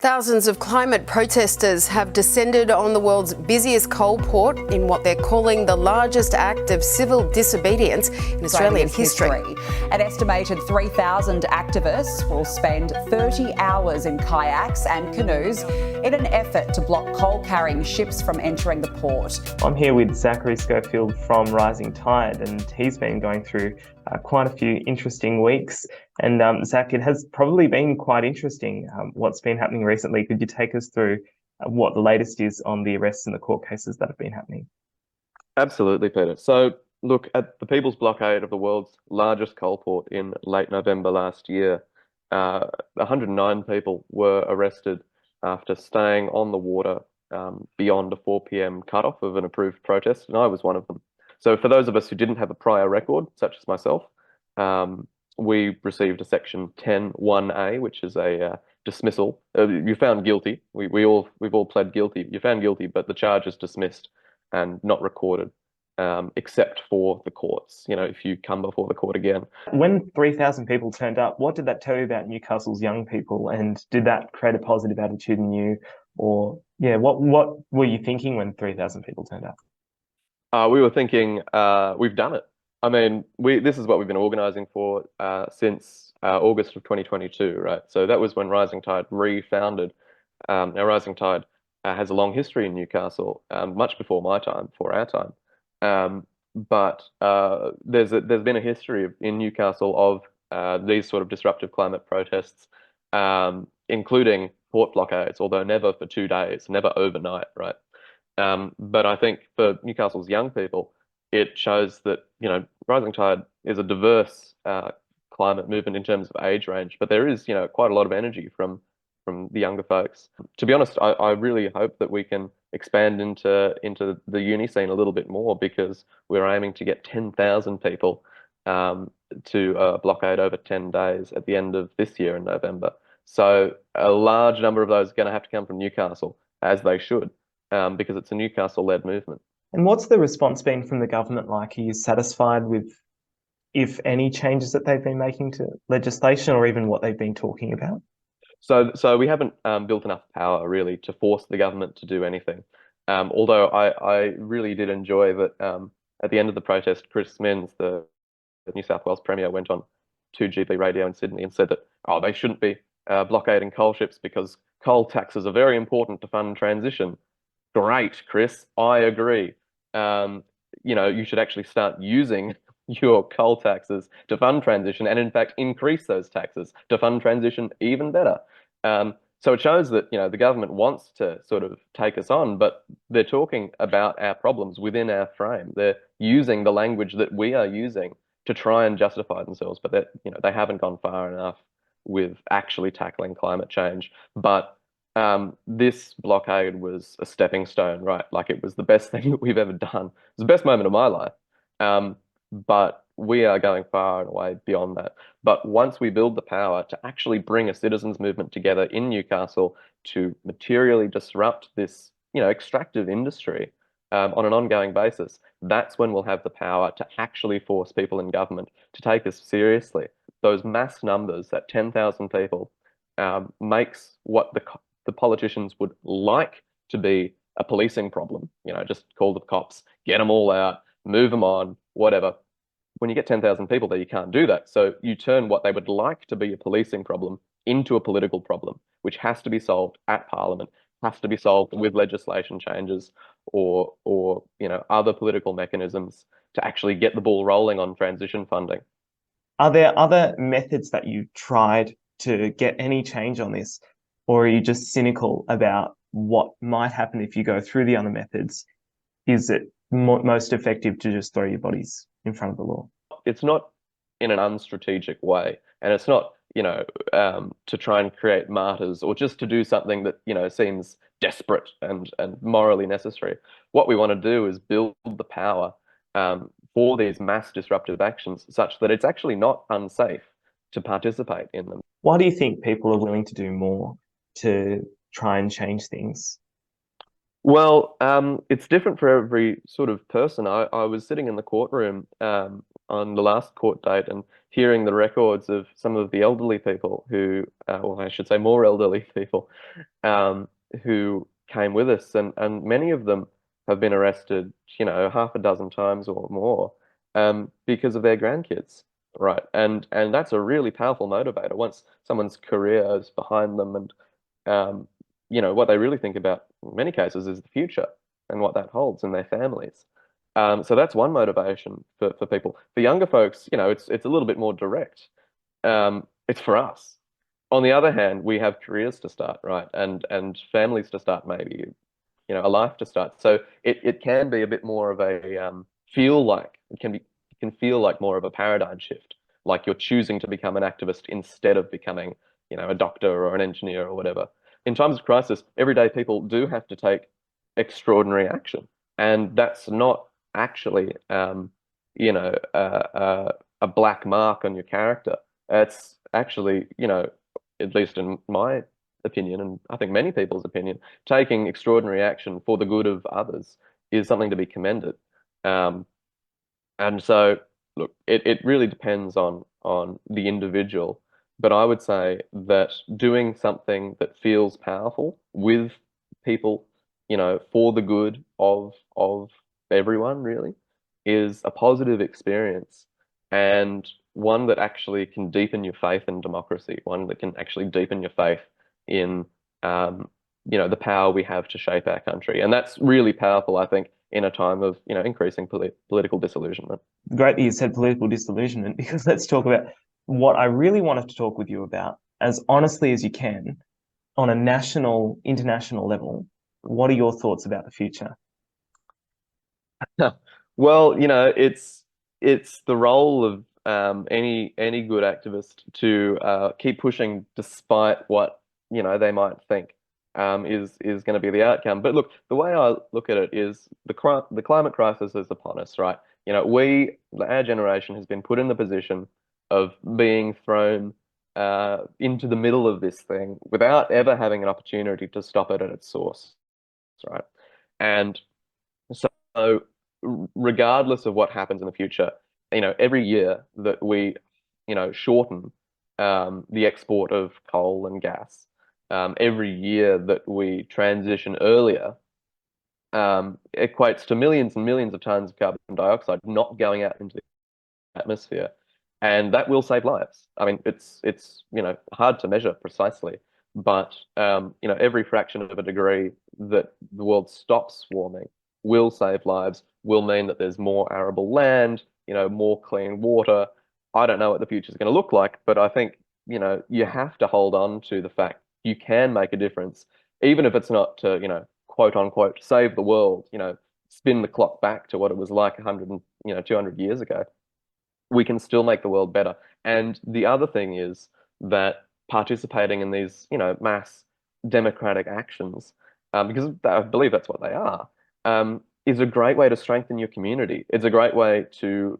Thousands of climate protesters have descended on the world's busiest coal port in what they're calling the largest act of civil disobedience in Australian history. An estimated 3,000 activists will spend 30 hours in kayaks and canoes in an effort to block coal-carrying ships from entering the port. I'm here with Zack Schofield from Rising Tide, and he's been going through quite a few interesting weeks. And Zack, it has probably been quite interesting what's been happening recently. Could you take us through what the latest is on the arrests and the court cases that have been happening? Absolutely, Peter. So look, at the People's Blockade of the world's largest coal port in late November last year, 109 people were arrested after staying on the water beyond a 4 p.m. cutoff of an approved protest, and I was one of them. So for those of us who didn't have a prior record, such as myself, we received a section 10(1)(a), which is a dismissal. You found guilty. We've all pled guilty. You're found guilty, but the charge is dismissed and not recorded, except for the courts. You know, if you come before the court again. When 3,000 people turned up, what did that tell you about Newcastle's young people, and did that create a positive attitude in you? Or yeah, what were you thinking when 3,000 people turned up? We were thinking, we've done it. I mean, this is what we've been organising for since August of 2022, right? So that was when Rising Tide refounded. Now, Rising Tide has a long history in Newcastle, much before my time, before our time. But there's been a history in Newcastle of these sort of disruptive climate protests, including port blockades, although never for 2 days, never overnight, right? But I think for Newcastle's young people, it shows that, you know, Rising Tide is a diverse climate movement in terms of age range, but there is, you know, quite a lot of energy from the younger folks. To be honest, I really hope that we can expand into the uni scene a little bit more, because we're aiming to get 10,000 people to blockade over 10 days at the end of this year in November. So a large number of those are going to have to come from Newcastle, as they should, because it's a Newcastle-led movement. And what's the response been from the government like? Are you satisfied with, if any, changes that they've been making to legislation, or even what they've been talking about? So we haven't built enough power really to force the government to do anything. Although I really did enjoy that at the end of the protest, Chris Minns, the New South Wales Premier, went on 2GB radio in Sydney and said that, oh, they shouldn't be blockading coal ships because coal taxes are very important to fund transition. Great, Chris, I agree. You know, you should actually start using your coal taxes to fund transition, and in fact increase those taxes to fund transition even better. So it shows that, you know, the government wants to sort of take us on, but they're talking about our problems within our frame. They're using the language that we are using to try and justify themselves, but that, you know, they haven't gone far enough with actually tackling climate change. But this blockade was a stepping stone, right? Like, it was the best thing that we've ever done. It was the best moment of my life. But we are going far and away beyond that. But once we build the power to actually bring a citizens' movement together in Newcastle to materially disrupt this, you know, extractive industry on an ongoing basis, that's when we'll have the power to actually force people in government to take us seriously. Those mass numbers, that 10,000 people, makes what the politicians would like to be a policing problem. You know, just call the cops, get them all out, move them on, whatever. When you get 10,000 people there, you can't do that. So you turn what they would like to be a policing problem into a political problem, which has to be solved at Parliament, has to be solved with legislation changes or you know, other political mechanisms to actually get the ball rolling on transition funding. Are there other methods that you tried to get any change on this, or are you just cynical about what might happen if you go through the other methods? Is it most effective to just throw your bodies in front of the law? It's not in an unstrategic way, and it's not, you know, to try and create martyrs or just to do something that, you know, seems desperate and morally necessary. What we want to do is build the power for these mass disruptive actions such that it's actually not unsafe to participate in them. Why do you think people are willing to do more to try and change things? Well, it's different for every sort of person. I was sitting in the courtroom on the last court date and hearing the records of some of the elderly people who, well, I should say more elderly people, um, who came with us, and many of them have been arrested, half a dozen times or more, because of their grandkids, right? And that's a really powerful motivator. Once someone's career is behind them, and what they really think about in many cases is the future and what that holds in their families. So that's one motivation for people. For younger folks, it's a little bit more direct. It's for us. On the other hand, we have careers to start, right? And families to start, maybe, a life to start. So it can be a bit more of a it can feel like more of a paradigm shift, like you're choosing to become an activist instead of becoming, a doctor or an engineer or whatever. In times of crisis, everyday people do have to take extraordinary action, and that's not actually, a black mark on your character. It's actually, at least in my opinion, and I think many people's opinion, taking extraordinary action for the good of others is something to be commended. Um, and so, look, it really depends on the individual, but I would say that doing something that feels powerful with people, for the good of everyone really, is a positive experience, and one that actually can deepen your faith in democracy, one that can actually deepen your faith in the power we have to shape our country. And that's really powerful, I think, in a time of, increasing political disillusionment. Great that you said political disillusionment, because let's talk about what I really wanted to talk with you about, as honestly as you can, on a national, international level. What are your thoughts about the future? Well, it's the role of any good activist to keep pushing despite what they might think is going to be the outcome. But look, the way I look at it is the climate crisis is upon us, right? Our generation has been put in the position of being thrown into the middle of this thing without ever having an opportunity to stop it at its source, right? And so, regardless of what happens in the future, every year that we, shorten the export of coal and gas, every year that we transition earlier, equates to millions and millions of tons of carbon dioxide not going out into the atmosphere, and that will save lives. I mean, it's hard to measure precisely, but every fraction of a degree that the world stops warming will save lives, will mean that there's more arable land, more clean water. I don't know what the future is going to look like, but I think, you have to hold on to the fact you can make a difference, even if it's not to, quote unquote, save the world, spin the clock back to what it was like 100 and, 200 years ago. We can still make the world better. And the other thing is that participating in these, mass democratic actions, because I believe that's what they are, is a great way to strengthen your community. It's a great way to,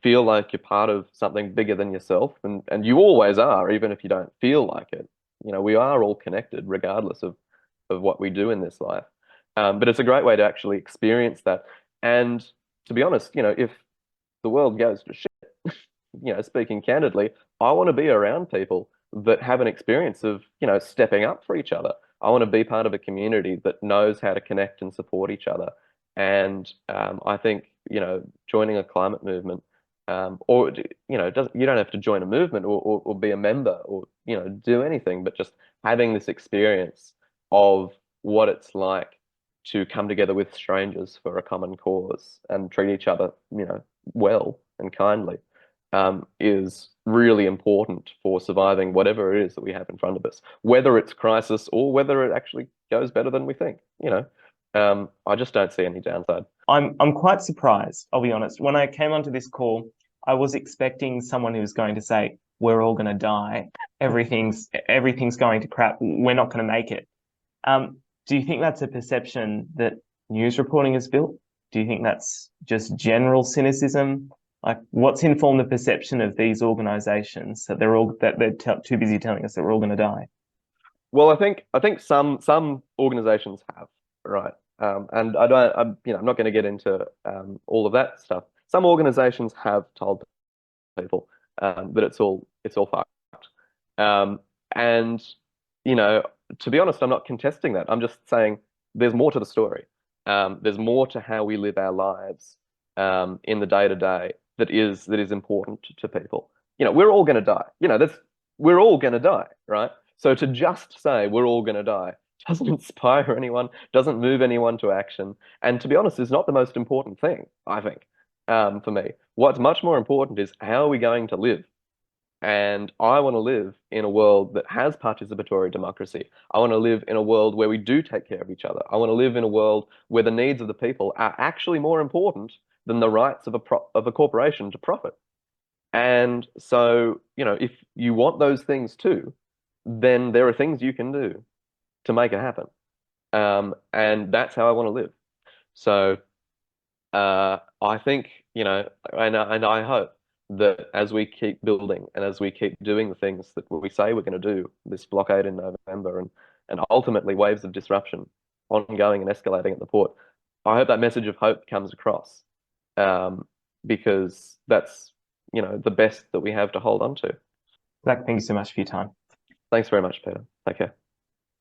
feel like you're part of something bigger than yourself, and you always are, even if you don't feel like it. We are all connected, regardless of what we do in this life. But it's a great way to actually experience that. And to be honest, if the world goes to shit, speaking candidly, I want to be around people that have an experience of, stepping up for each other. I want to be part of a community that knows how to connect and support each other. And I think, joining a climate movement, or, you don't have to join a movement or be a member or, do anything, but just having this experience of what it's like to come together with strangers for a common cause and treat each other, well and kindly, is really important for surviving whatever it is that we have in front of us, whether it's crisis or whether it actually goes better than we think. I just don't see any downside. I'm quite surprised, I'll be honest. When I came onto this call, I was expecting someone who was going to say, we're all going to die. Everything's going to crap. We're not going to make it. Do you think that's a perception that news reporting has built? Do you think that's just general cynicism? Like, what's informed the perception of these organisations that they're too busy telling us that we're all going to die? Well, I think some organisations have, right, and I'm not going to get into all of that stuff. Some organisations have told people that it's all fucked, and to be honest, I'm not contesting that. I'm just saying there's more to the story. There's more to how we live our lives in the day to day that is important to people. We're all going to die. We're all going to die, right? So to just say we're all going to die doesn't inspire anyone, doesn't move anyone to action, and to be honest, is not the most important thing, I think, for me. What's much more important is how are we going to live? And I want to live in a world that has participatory democracy. I want to live in a world where we do take care of each other. I want to live in a world where the needs of the people are actually more important than the rights of a corporation to profit. And so, if you want those things too, then there are things you can do to make it happen. And that's how I want to live. So I think, and I hope that as we keep building and as we keep doing the things that we say we're going to do, this blockade in November and ultimately waves of disruption ongoing and escalating at the port, I hope that message of hope comes across, because that's, the best that we have to hold on to. Zack, thank you so much for your time. Thanks very much, Peter. Take care.